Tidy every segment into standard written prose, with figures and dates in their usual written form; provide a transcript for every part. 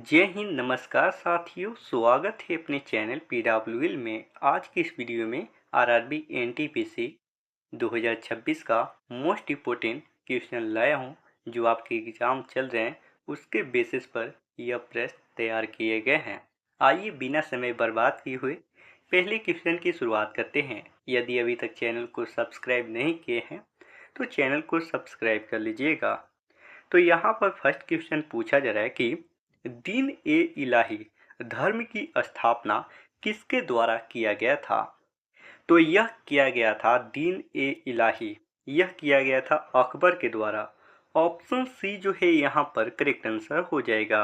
जय हिंद। नमस्कार साथियों, स्वागत है अपने चैनल PWL में। आज की इस वीडियो में आरआरबी एनटीपीसी 2026 का मोस्ट इम्पोर्टेंट क्वेश्चन लाया हूं, जो आपके एग्ज़ाम चल रहे हैं उसके बेसिस पर यह प्रश्न तैयार किए गए हैं। आइए बिना समय बर्बाद किए हुए पहले क्वेश्चन की शुरुआत करते हैं। यदि अभी तक चैनल को सब्सक्राइब नहीं किए हैं तो चैनल को सब्सक्राइब कर लीजिएगा। तो यहाँ पर फर्स्ट क्वेश्चन पूछा जा रहा है कि दीन ए इलाही धर्म की स्थापना किसके द्वारा किया गया था। तो यह किया गया था दीन ए इलाही, यह किया गया था अकबर के द्वारा। ऑप्शन सी जो है यहाँ पर करेक्ट आंसर हो जाएगा।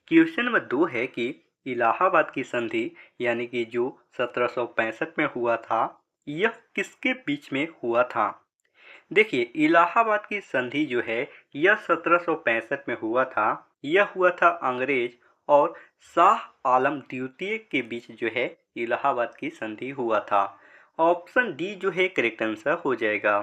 क्वेश्चन नंबर 2 है कि इलाहाबाद की संधि यानी कि जो 1765 में हुआ था, यह किसके बीच में हुआ था। देखिए, इलाहाबाद की संधि जो है यह 1765 में हुआ था। यह हुआ था अंग्रेज और शाह आलम द्वितीय के बीच जो है इलाहाबाद की संधि हुआ था। ऑप्शन डी जो है करेक्ट आंसर हो जाएगा।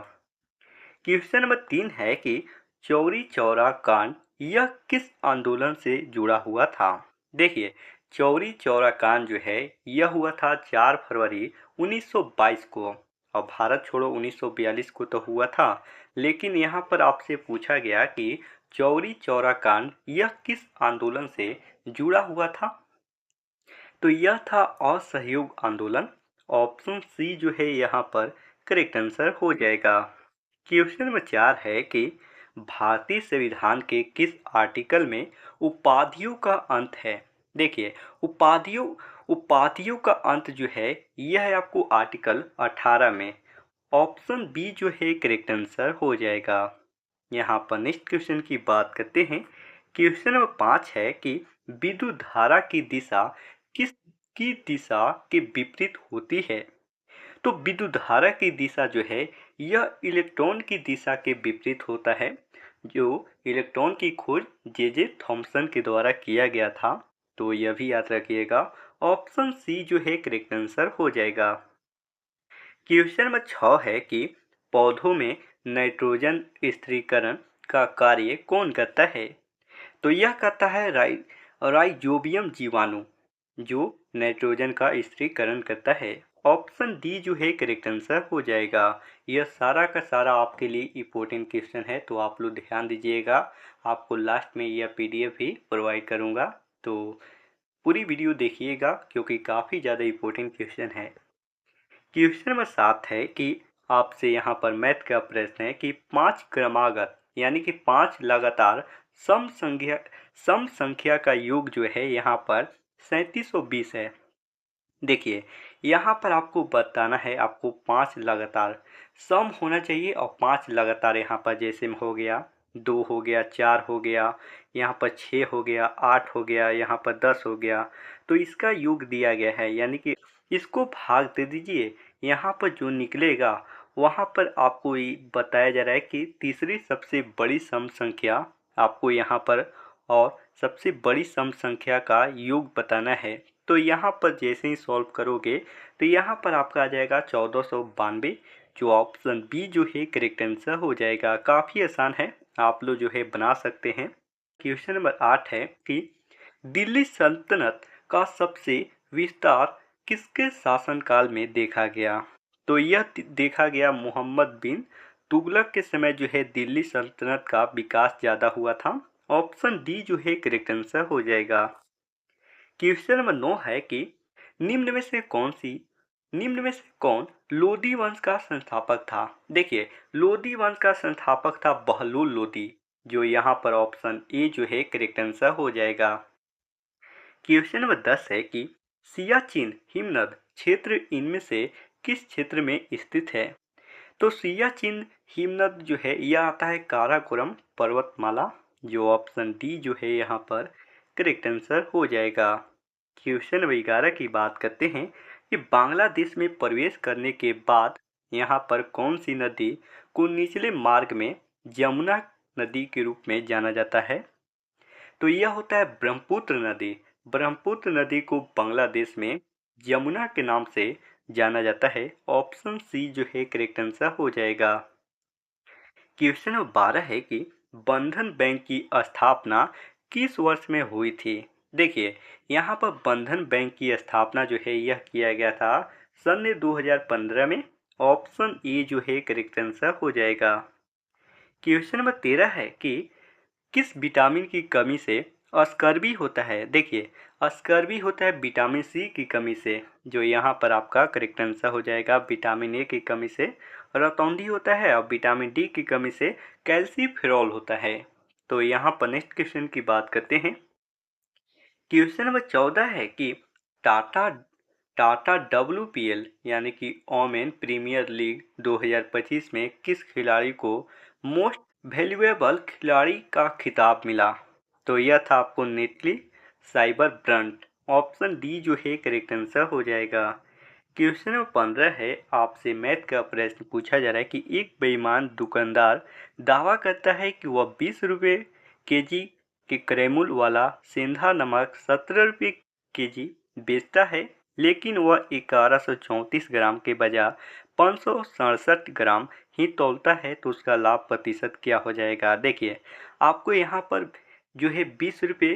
क्वेश्चन नंबर 3 है कि चौरी चौरा कांड यह किस आंदोलन से जुड़ा हुआ था। देखिए, चौरी चौरा कांड जो है यह हुआ था 4 फरवरी 1922 को, और भारत छोड़ो 1942 को तो हुआ था, लेकिन यहाँ पर आपसे पूछा गया कि चौरी चौरा कांड यह किस आंदोलन से जुड़ा हुआ था। तो यह था असहयोग आंदोलन। ऑप्शन सी जो है यहाँ पर करेक्ट आंसर हो जाएगा। क्वेश्चन नंबर 4 है कि भारतीय संविधान के किस आर्टिकल में उपाधियों का अंत है। देखिए, उपाधियों का अंत जो है यह है आपको आर्टिकल 18 में। ऑप्शन बी जो है करेक्ट आंसर हो जाएगा। यहाँ पर नेक्स्ट क्वेश्चन की बात करते हैं। क्वेश्चन नंबर 5 है कि विद्युत धारा की दिशा किस की दिशा के विपरीत होती है। तो विद्युत धारा की दिशा जो है यह इलेक्ट्रॉन की दिशा के विपरीत होता है। जो इलेक्ट्रॉन की खोज जे थॉमसन के द्वारा किया गया था, तो यह भी याद रखिएगा। ऑप्शन सी जो है करेक्ट आंसर हो जाएगा। क्वेश्चन नंबर 6 है कि पौधों में नाइट्रोजन स्थिरीकरण का कार्य कौन करता है। तो यह करता है राइजोबियम जीवाणु, जो नाइट्रोजन का स्थिरीकरण करता है। ऑप्शन डी जो है करेक्ट आंसर हो जाएगा। यह सारा का सारा आपके लिए इम्पोर्टेंट क्वेश्चन है, तो आप लोग ध्यान दीजिएगा। आपको लास्ट में यह PDF भी प्रोवाइड करूंगा, तो पूरी वीडियो देखिएगा क्योंकि काफ़ी ज़्यादा इम्पोर्टेंट क्वेश्चन है। क्वेश्चन नंबर 7 है कि आपसे यहाँ पर मैथ का प्रश्न है कि 5 क्रमागत यानी कि 5 लगातार सम संख्या का योग जो है यहाँ पर 3720 है। देखिए, यहाँ पर आपको बताना है, आपको 5 लगातार सम होना चाहिए, और 5 लगातार यहाँ पर जैसे में हो गया 2 हो गया, 4 हो गया, यहाँ पर 6 हो गया, 8 हो गया, यहाँ पर 10 हो गया। तो इसका योग दिया गया है, यानी कि इसको भाग दे दीजिए। यहाँ पर जो निकलेगा वहाँ पर आपको ये बताया जा रहा है कि तीसरी सबसे बड़ी सम संख्या आपको यहाँ पर और सबसे बड़ी सम संख्या का योग बताना है। तो यहाँ पर जैसे ही सॉल्व करोगे तो यहाँ पर आपका आ जाएगा 1492, जो ऑप्शन बी जो है करेक्ट आंसर हो जाएगा। काफ़ी आसान है, आप लोग जो है बना सकते हैं। क्वेश्चन नंबर 8 है कि दिल्ली सल्तनत का सबसे विस्तार किसके शासनकाल में देखा गया। तो यह देखा गया मोहम्मद बिन तुगलक के समय जो है दिल्ली सल्तनत का विकास ज़्यादा हुआ था। ऑप्शन डी जो है करेक्ट आंसर हो जाएगा। क्वेश्चन नंबर 9 है कि निम्न में से कौन लोदी वंश का संस्थापक था। देखिए, लोदी वंश का संस्थापक था बहलोल लोदी, जो यहाँ पर ऑप्शन ए जो है करेक्ट आंसर हो जाएगा। क्वेश्चन नंबर 10 है कि सियाचिन हिमनद क्षेत्र इनमें से किस क्षेत्र में स्थित है। तो सियाचिन हिमनद जो है यह आता है काराकोरम पर्वतमाला, जो ऑप्शन डी जो है यहाँ पर करेक्ट आंसर हो जाएगा। क्वेश्चन नंबर 11 की बात करते हैं कि बांग्लादेश में प्रवेश करने के बाद यहाँ पर कौन सी नदी को निचले मार्ग में यमुना नदी के रूप में जाना जाता है। तो यह होता है ब्रह्मपुत्र नदी। ब्रह्मपुत्र नदी को बांग्लादेश में यमुना के नाम से जाना जाता है। ऑप्शन सी जो है करेक्ट आंसर हो जाएगा। क्वेश्चन नंबर 12 है कि बंधन बैंक की स्थापना किस वर्ष में हुई थी? देखिए, यहाँ पर बंधन बैंक की स्थापना जो है यह किया गया था सन 2015 में। ऑप्शन ए जो है करेक्ट आंसर हो जाएगा। क्वेश्चन नंबर 13 है कि किस विटामिन की कमी से स्कर्वी होता है? देखिए, स्कर्वी होता है विटामिन सी की कमी से, जो यहाँ पर आपका करेक्ट आंसर हो जाएगा। विटामिन ए की कमी से रतौंधी होता है और विटामिन डी की कमी से कैल्सीफेरॉल होता है। तो यहाँ पर नेक्स्ट क्वेश्चन की बात करते हैं। क्वेश्चन नंबर 14 है कि टाटा टाटा WPL यानी कि ओमेन प्रीमियर लीग 2025 में किस खिलाड़ी को मोस्ट वैल्यूएबल खिलाड़ी का खिताब मिला? तो यह था आपको neatly Sciver Brunt. Option D जो है करेक्ट आंसर हो जाएगा। क्वेश्चन नंबर 15 है, आपसे मैथ का प्रश्न पूछा जा रहा है कि एक बेईमान दुकानदार दावा करता है कि वह 20 रुपये केजी के कैरेमल वाला सेंधा नमक 17 रुपये केजी बेचता है, लेकिन वह 1134 ग्राम के बजाय 567 ग्राम ही तौलता है, तो उसका लाभ प्रतिशत क्या हो जाएगा? देखिए, आपको यहाँ पर जो है 20 रुपये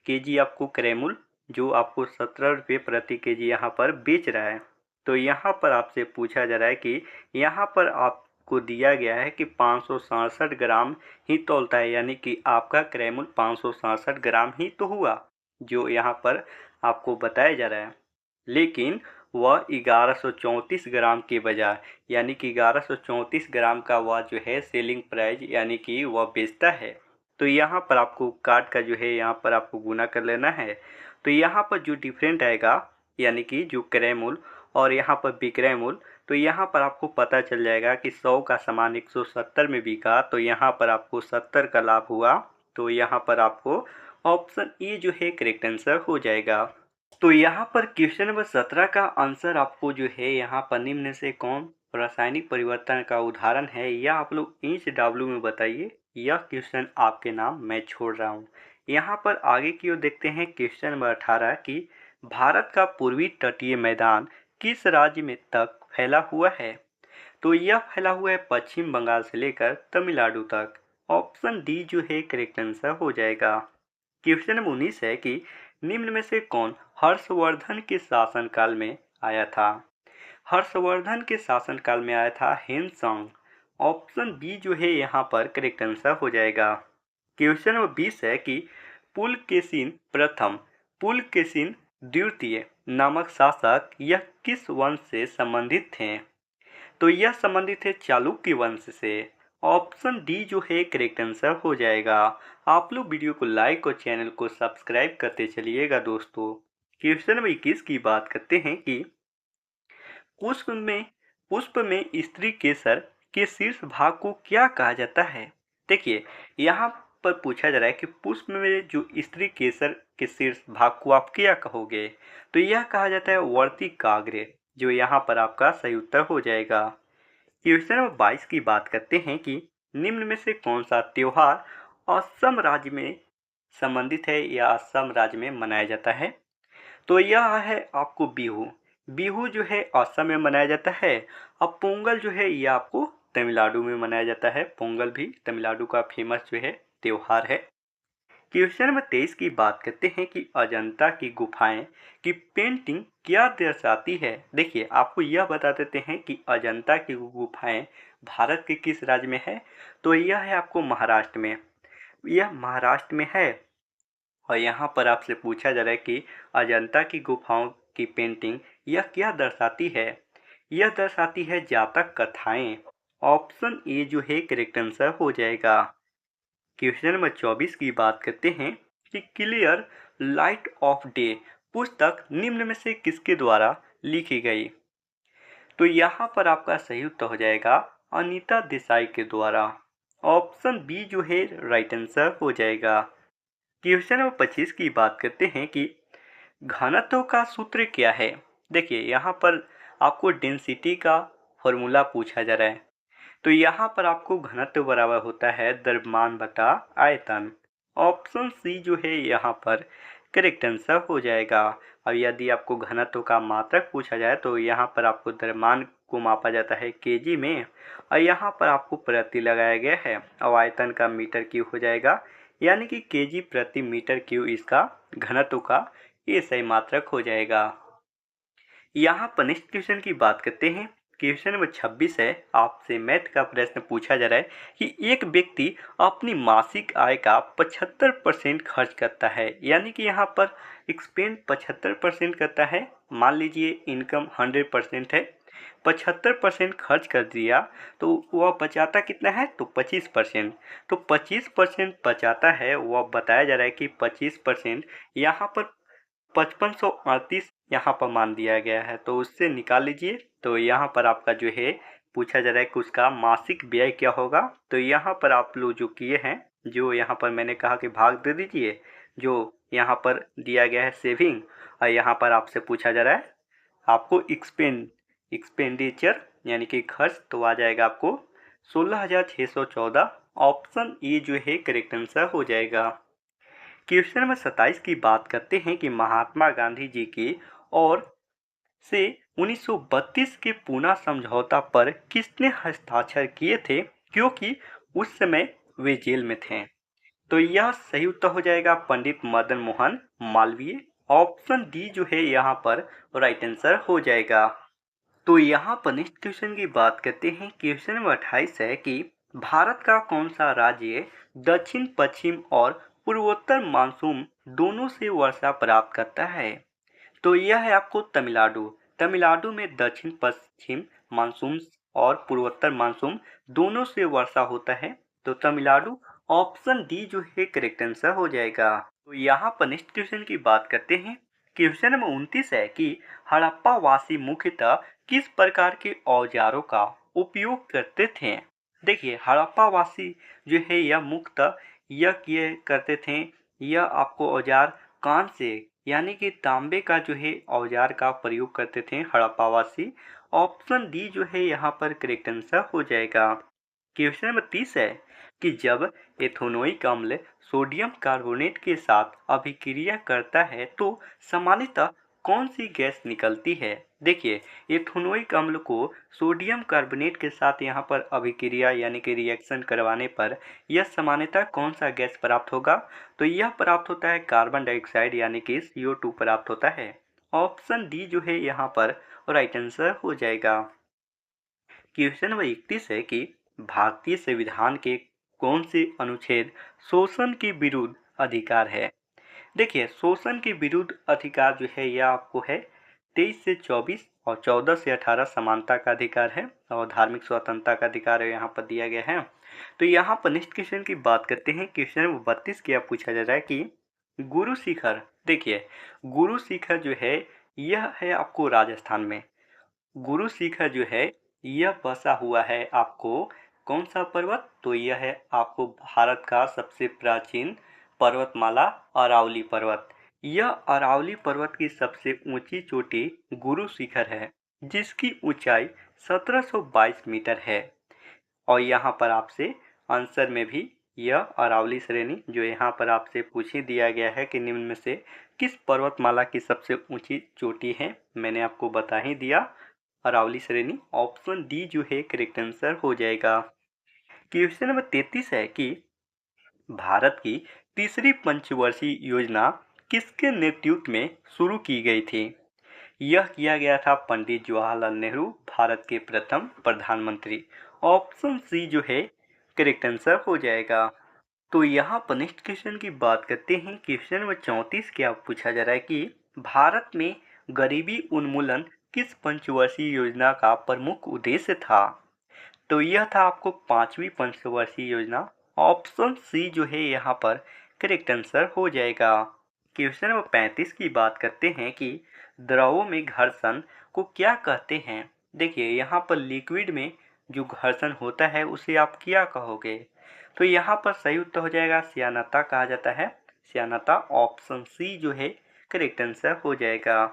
केजी आपको कैरेमल जो आपको 17 रुपये प्रति केजी यहाँ पर बेच रहा है। तो यहाँ पर आपसे पूछा जा रहा है कि यहाँ पर आपको दिया गया है कि 567 ग्राम ही तौलता है, यानी कि आपका कैरेमल 567 ग्राम ही तो हुआ, जो यहाँ पर आपको बताया जा रहा है। लेकिन वह 1134 ग्राम के बजाय, यानी कि 1134 ग्राम का वह जो है सेलिंग प्राइस यानी कि वह बेचता है। तो यहाँ पर आपको काट का जो है यहाँ पर आपको गुना कर लेना है। तो यहाँ पर जो डिफरेंट आएगा, यानी कि जो कैरेमल और यहाँ पर बिक्रेमल, तो यहाँ पर आपको पता चल जाएगा कि 100 का सामान 170 में बिका, तो यहाँ पर आपको 70 का लाभ हुआ। तो यहाँ पर आपको ऑप्शन ए जो है करेक्ट आंसर हो जाएगा। तो यहाँ पर क्वेश्चन नंबर 17 का आंसर आपको जो है यहाँ पर निम्न से कौन रासायनिक परिवर्तन का उदाहरण है, यह आप लोग HW में बताइए। यह क्वेश्चन आपके नाम मैं छोड़ रहा हूँ। यहाँ पर आगे की ओर देखते हैं क्वेश्चन नंबर 18 कि भारत का पूर्वी तटीय मैदान किस राज्य में तक फैला हुआ है? तो यह फैला हुआ है पश्चिम बंगाल से लेकर तमिलनाडु तक। ऑप्शन डी जो है करेक्ट आंसर हो जाएगा। क्वेश्चन नंबर 19 है कि निम्न में से कौन हर्षवर्धन के शासनकाल में आया था? हर्षवर्धन के शासनकाल में आया था हेनसोंग। ऑप्शन बी जो है यहाँ पर करेक्ट आंसर हो जाएगा। क्वेश्चन नंबर 20 है कि पुलकेशिन प्रथम पुलकेशिन द्वितीय नामक शासक यह किस वंश से संबंधित थे? तो यह संबंधित है चालुक्य वंश से। ऑप्शन डी जो है करेक्ट आंसर हो जाएगा। आप लोग वीडियो को लाइक और चैनल को सब्सक्राइब करते चलिएगा दोस्तों। क्वेश्चन नंबर 21 की बात करते हैं कि पुष्प में स्त्री केसर के शीर्ष भाग को क्या कहा जाता है? देखिए, यहाँ पर पूछा जा रहा है कि पुष्प में जो स्त्री केसर के शीर्ष भाग को आप क्या कहोगे? तो यह कहा जाता है वर्तिकाग्र, जो यहाँ पर आपका सही उत्तर हो जाएगा। क्वेश्चन नंबर 22 की बात करते हैं कि निम्न में से कौन सा त्योहार असम राज्य में संबंधित है या असम राज्य में मनाया जाता है? तो यह है आपको बिहू। बिहू जो है असम में मनाया जाता है। अब पोंगल जो है यह आपको तमिलनाडु में मनाया जाता है। पोंगल भी तमिलनाडु का फेमस जो है त्योहार है। क्वेश्चन नंबर 23 की बात करते हैं कि अजंता की गुफाएं की पेंटिंग क्या दर्शाती है? देखिए, आपको यह बता देते हैं कि अजंता की गुफाएं भारत के किस राज्य में है? तो यह है आपको महाराष्ट्र में। यह महाराष्ट्र में है। और यहाँ पर आपसे पूछा जा रहा है कि अजंता की गुफाओं की पेंटिंग यह क्या दर्शाती है? यह दर्शाती है जातक कथाएं। ऑप्शन ए जो है करेक्ट आंसर हो जाएगा। क्वेश्चन नंबर 24 की बात करते हैं कि क्लियर लाइट ऑफ डे पुस्तक निम्न में से किसके द्वारा लिखी गई? तो यहाँ पर आपका सही उत्तर हो जाएगा अनीता देसाई के द्वारा। ऑप्शन बी जो है राइट आंसर हो जाएगा। क्वेश्चन नंबर 25 की बात करते हैं कि घनत्व का सूत्र क्या है? देखिए, यहाँ पर आपको डेंसिटी का फॉर्मूला पूछा जा रहा है। तो यहाँ पर आपको घनत्व बराबर होता है द्रव्यमान बटा आयतन। ऑप्शन सी जो है यहाँ पर करेक्ट आंसर हो जाएगा। अब यदि आपको घनत्व का मात्रक पूछा जाए तो यहाँ पर आपको द्रव्यमान को मापा जाता है केजी में और यहाँ पर आपको प्रति लगाया गया है और आयतन का मीटर क्यूब हो जाएगा यानी कि केजी प्रति मीटर क्यूब इसका घनत्व का ये सही मात्रक हो जाएगा। यहाँ पर नेक्स्ट क्वेश्चन की बात करते हैं। क्वेश्चन नंबर 26 है, आपसे मैथ का प्रश्न पूछा जा रहा है कि एक व्यक्ति अपनी मासिक आय का 75% खर्च करता है, यानी कि यहाँ पर एक्सपेंड 75% करता है। मान लीजिए इनकम 100% है, 75% खर्च कर दिया तो वह बचाता कितना है, तो 25%। तो 25% बचाता है, वह बताया जा रहा है कि 25% यहाँ पर 5538 यहाँ पर मान दिया गया है, तो उससे निकाल लीजिए। तो यहाँ पर आपका जो है पूछा जा रहा है कि उसका मासिक व्यय क्या होगा। तो यहाँ पर आप लोग जो किए हैं, जो यहाँ पर मैंने कहा कि भाग दे दीजिए, जो यहाँ पर दिया गया है सेविंग, और यहाँ पर आपसे पूछा जा रहा है आपको एक्सपेंडिचर यानी कि खर्च, तो आ जाएगा आपको 16,614। ऑप्शन ए जो है करेक्ट आंसर हो जाएगा। क्वेश्चन नंबर 27 की बात करते हैं कि महात्मा गांधी जी की ओर से 1932 के पूना समझौता पर किसने हस्ताक्षर किए थे, क्योंकि उस समय वे जेल में थे। तो यह सही उत्तर हो जाएगा पंडित मदन मोहन मालवीय। ऑप्शन डी जो है यहाँ पर राइट आंसर हो जाएगा। तो यहाँ पर नेक्स्ट क्वेश्चन की बात करते हैं। क्वेश्चन नंबर 28 है कि भारत का कौन सा राज्य दक्षिण पश्चिम और पूर्वोत्तर मानसून दोनों से वर्षा प्राप्त करता है। तो यह है आपको तमिलनाडु। तमिलनाडु में दक्षिण पश्चिम मानसून और पूर्वोत्तर मानसून दोनों से वर्षा होता है। तो तमिलनाडु ऑप्शन डी जो है करेक्ट आंसर हो जाएगा। तो यहाँ पर नेक्स्ट क्वेश्चन की बात करते हैं। क्वेश्चन नंबर 29 है कि हड़प्पा वासी मुख्यतः किस प्रकार के औजारों का उपयोग करते थे। देखिए हड़प्पा वासी जो है यह मुख्यतः यह किए करते थे, यह आपको औजार कान से यानी कि तांबे का जो है औजार का प्रयोग करते थे हड़प्पावासी। ऑप्शन डी जो है यहाँ पर करेक्ट आंसर हो जाएगा। क्वेश्चन नंबर 30 है कि जब एथेनोइक अम्ल सोडियम कार्बोनेट के साथ अभिक्रिया करता है तो सामान्यतः कौन सी गैस निकलती है। देखिए एथेनोइक अम्ल को सोडियम कार्बोनेट के साथ यहाँ पर अभिक्रिया यानी कि रिएक्शन करवाने पर यह सामान्यतः कौन सा गैस प्राप्त होगा। तो यह प्राप्त होता है कार्बन डाइऑक्साइड यानी कि CO2 प्राप्त होता है। ऑप्शन डी जो है यहाँ पर राइट आंसर हो जाएगा। क्वेश्चन नंबर 31 है कि भारतीय संविधान के कौन से अनुच्छेद शोषण के विरुद्ध अधिकार है। देखिए शोषण के विरुद्ध अधिकार जो है यह आपको है 23 से 24 और 14 से 18 समानता का अधिकार है और धार्मिक स्वतंत्रता का अधिकार है यहाँ पर दिया गया है। तो यहाँ पर नेक्स्ट क्वेश्चन की बात करते हैं। क्वेश्चन नंबर 32 क्या पूछा जा रहा है कि गुरु शिखर, देखिए गुरु शिखर जो है यह है आपको राजस्थान में। गुरु शिखर जो है यह बसा हुआ है आपको कौन सा पर्वत, तो यह है आपको भारत का सबसे प्राचीन पर्वतमाला अरावली पर्वत। यह अरावली पर्वत की सबसे ऊंची चोटी गुरु शिखर है, जिसकी ऊंचाई 1722 मीटर है। और यहाँ पर आपसे आंसर में भी यह अरावली श्रेणी जो यहाँ पर आपसे पूछ ही दिया गया है कि निम्न में से किस पर्वतमाला की सबसे ऊंची चोटी है, मैंने आपको बता ही दिया अरावली श्रेणी। ऑप्शन डी जो है करेक्ट आंसर हो जाएगा। क्वेश्चन नंबर 33 है कि भारत की तीसरी पंचवर्षीय योजना किसके नेतृत्व में शुरू की गई थी। यह किया गया था पंडित जवाहरलाल नेहरू, भारत के प्रथम प्रधानमंत्री। ऑप्शन सी जो है करेक्ट आंसर हो जाएगा। तो यहाँ पर नेक्स्ट क्वेश्चन की बात करते हैं। क्वेश्चन नंबर 34 क्या पूछा जा रहा है कि भारत में गरीबी उन्मूलन किस पंचवर्षीय योजना का प्रमुख उद्देश्य था। तो यह था आपको 5वीं पंचवर्षीय योजना। ऑप्शन सी जो है यहाँ पर करेक्ट आंसर हो जाएगा। क्वेश्चन नंबर 35 की बात करते हैं कि द्रवों में घर्षण को क्या कहते हैं। देखिए यहाँ पर लिक्विड में जो घर्षण होता है उसे आप क्या कहोगे। तो यहाँ पर सही उत्तर हो जाएगा श्यानता कहा जाता है, श्यानता। ऑप्शन सी जो है करेक्ट आंसर हो जाएगा।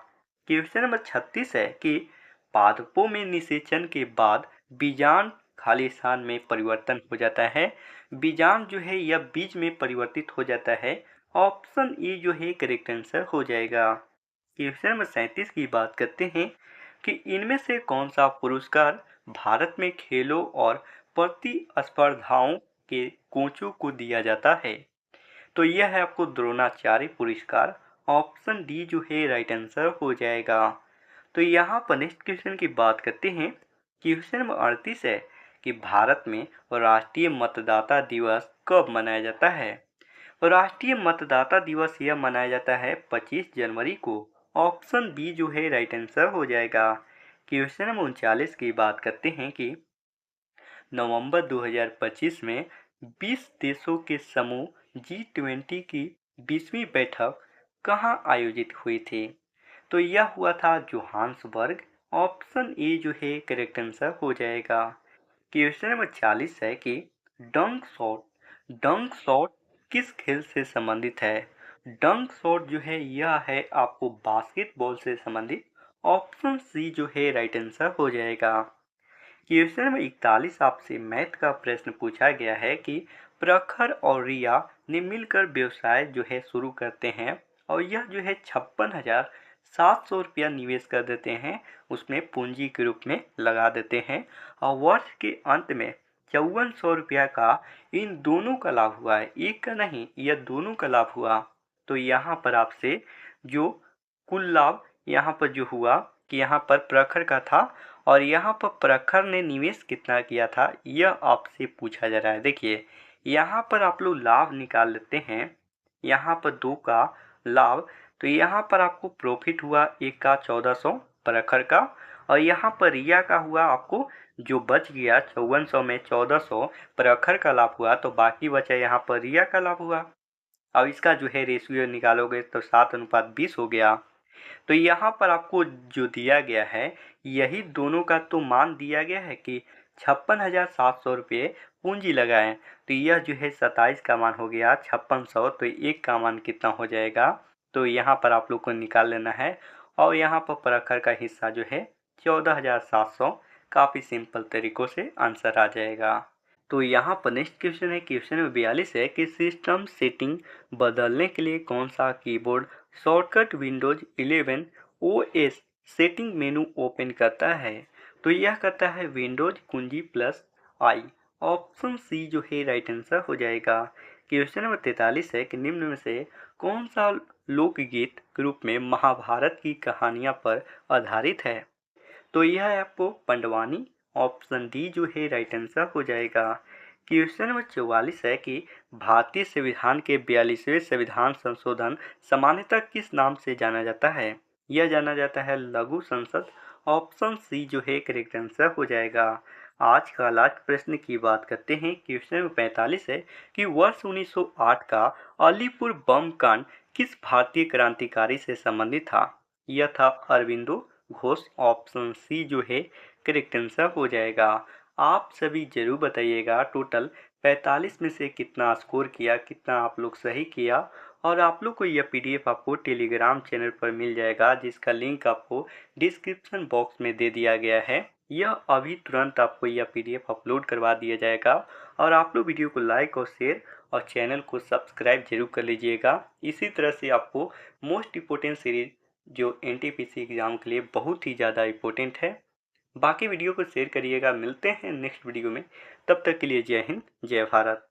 क्वेश्चन नंबर 36 है कि पादपों में निषेचन के बाद बीजांड खाली स्थान में परिवर्तन हो जाता है। बीजांड जो है यह बीज में परिवर्तित हो जाता है। ऑप्शन ई जो है करेक्ट आंसर हो जाएगा। क्वेश्चन नंबर 37 की बात करते हैं कि इनमें से कौन सा पुरस्कार भारत में खेलों और प्रतिस्पर्धाओं के कोचों को दिया जाता है। तो यह है आपको द्रोणाचार्य पुरस्कार। ऑप्शन डी जो है राइट आंसर हो जाएगा। तो यहाँ पर नेक्स्ट क्वेश्चन की बात करते हैं। क्वेश्चन नंबर 38 है कि भारत में राष्ट्रीय मतदाता दिवस कब मनाया जाता है। राष्ट्रीय मतदाता दिवस यह मनाया जाता है 25 जनवरी को। ऑप्शन बी जो है राइट आंसर हो जाएगा। क्वेश्चन नंबर 39 की बात करते हैं कि नवंबर 2025 में 20 देशों के समूह G20 की 20वीं बैठक कहाँ आयोजित हुई थी। तो यह हुआ था जोहान्सबर्ग। ऑप्शन ए जो है करेक्ट आंसर हो जाएगा। क्वेश्चन नंबर 40 है कि डंक शॉट किस खेल से संबंधित है। डंक शॉट जो है यह है आपको बास्केटबॉल से संबंधित। ऑप्शन सी जो है राइट आंसर हो जाएगा। क्वेश्चन नंबर 41 आपसे मैथ का प्रश्न पूछा गया है कि प्रखर और रिया ने मिलकर व्यवसाय जो है शुरू करते हैं और यह जो है 56,700 रुपया निवेश कर देते हैं, उसमें पूंजी के रूप में लगा देते हैं और वर्ष के अंत में 5400 रुपया का इन दोनों का लाभ हुआ है, एक का नहीं, यह दोनों का लाभ हुआ। तो यहाँ पर आपसे जो कुल लाभ यहाँ पर जो हुआ कि यहाँ पर प्रखर का था और यहाँ पर प्रखर ने निवेश कितना किया था यह आपसे पूछा जा रहा है। देखिए यहाँ पर आप लोग लाभ निकाल लेते हैं, यहाँ पर 2 का लाभ, तो यहाँ पर आपको प्रॉफिट हुआ 1 का 1400 प्रखर का और यहाँ पर रिया का हुआ आपको जो बच गया 5400 में 1400 प्रखर का लाभ हुआ, तो बाकी बचा यहाँ पर रिया का लाभ हुआ। अब इसका जो है रेशियो निकालोगे तो 7:20 हो गया। तो यहाँ पर आपको जो दिया गया है यही दोनों का तो मान दिया गया है कि 56,700 रुपये पूंजी लगाएं, तो यह जो है 27 का मान हो गया 5600, तो 1 का मान कितना हो जाएगा, तो यहाँ पर आप लोग को निकाल लेना है और यहाँ पर प्रखर का हिस्सा जो है 14,700। काफ़ी सिंपल तरीक़ों से आंसर आ जाएगा। तो यहाँ पर नेक्स्ट क्वेश्चन है, क्वेश्चन नंबर 42 है कि सिस्टम सेटिंग बदलने के लिए कौन सा keyboard shortcut Windows 11 OS setting मेनू ओपन करता है। तो यह करता है विंडोज कुंजी प्लस आई। ऑप्शन सी जो है राइट आंसर हो जाएगा। क्वेश्चन नंबर 43 है कि निम्न में से कौन सा लोकगीत के रूप में महाभारत की कहानियाँ पर आधारित है। तो यह है आपको पंडवानी। ऑप्शन डी जो है राइट आंसर हो जाएगा। क्वेश्चन नंबर 44 है कि भारतीय संविधान के 42वें संविधान संशोधन सामान्यतः किस नाम से जाना जाता है। यह जाना जाता है लघु संसद। ऑप्शन सी जो है करेक्ट आंसर हो जाएगा। आज का लास्ट प्रश्न की बात करते हैं। क्वेश्चन नंबर 45 है कि वर्ष 1908 का अलीपुर बम कांड किस भारतीय क्रांतिकारी से संबंधित था। यह था अरविंदो घोष। ऑप्शन सी जो है करेक्ट आंसर हो जाएगा। आप सभी जरूर बताइएगा टोटल 45 में से कितना स्कोर किया, कितना आप लोग सही किया। और आप लोग को यह पीडीएफ आपको टेलीग्राम चैनल पर मिल जाएगा जिसका लिंक आपको डिस्क्रिप्शन बॉक्स में दे दिया गया है। यह अभी तुरंत आपको यह पीडीएफ अपलोड करवा दिया जाएगा और आप लोग वीडियो को लाइक और शेयर और चैनल को सब्सक्राइब जरूर कर लीजिएगा। इसी तरह से आपको मोस्ट इम्पोर्टेंट सीरीज जो एनटीपीसी एग्ज़ाम के लिए बहुत ही ज़्यादा इम्पोर्टेंट है। बाकी वीडियो को शेयर करिएगा। मिलते हैं नेक्स्ट वीडियो में, तब तक के लिए जय हिंद जय भारत।